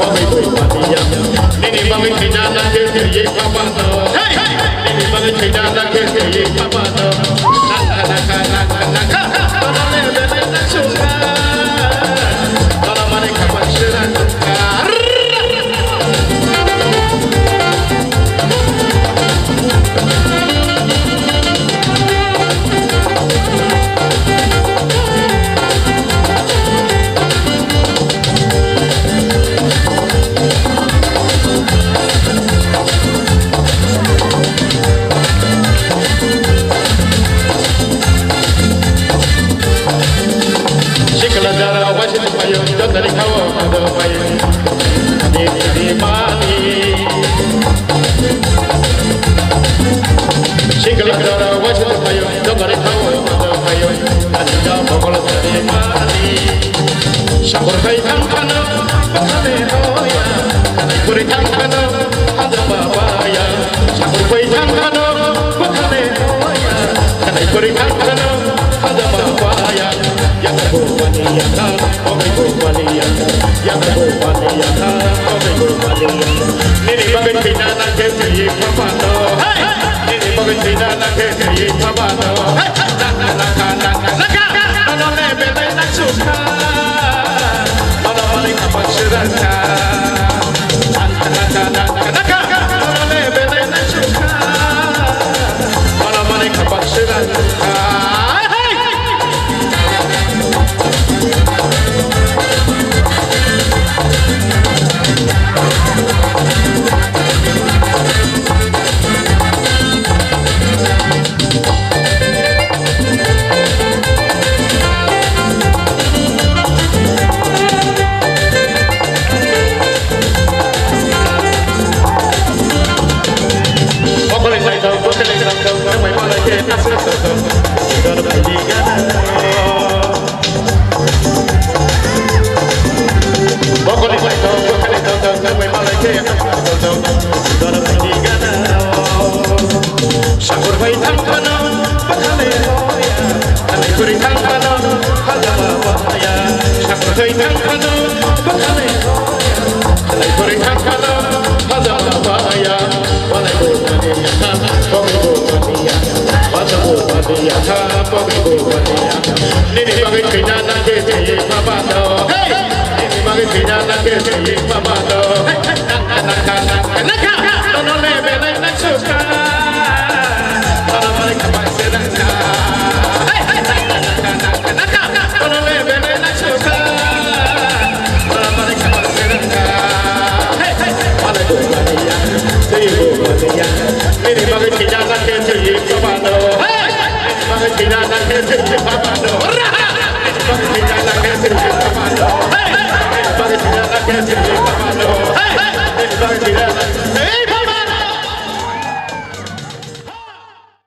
bagi bupatiya nini bagi tidak lagi ye papado nini bagi tidak lagi ye papado naka orang lebih nak suka orang mereka berserat dari kawan ada main di mani sikali kara wajib main dari kawan ada main anda bakal dari mani syukur kaitan kana bakale hoya kana kuritan kana ada babaya syukur kaitan kana bakale hoya kana kuritan kana ada babaya yang berbuania yang berbuania nini bagai tidak nak kiri papado nini bagai tidak nak kiri papado naka mana lebih nak suka mana paling apa serasa naka mana lebih nak suka mana paling apa serasa syukur kaitan kana bakale hoya kana kuritan kana ada babaya syukur kaitan kana bakale hoya kana kuritan kana ada babaya wala bupatiya bagi bupatiya nini bagi tidak nak kiri papado nini bagi tidak nak kiri papado naka no lebih nak suka orang mereka berserasa naka no lebih nak suka orang mereka berserasa wala bupatiya nini bagi tidak nak kiri papado bagi tidak nak kiri papado bagi tidak nak kiri papado bagi tidak nak kiri papado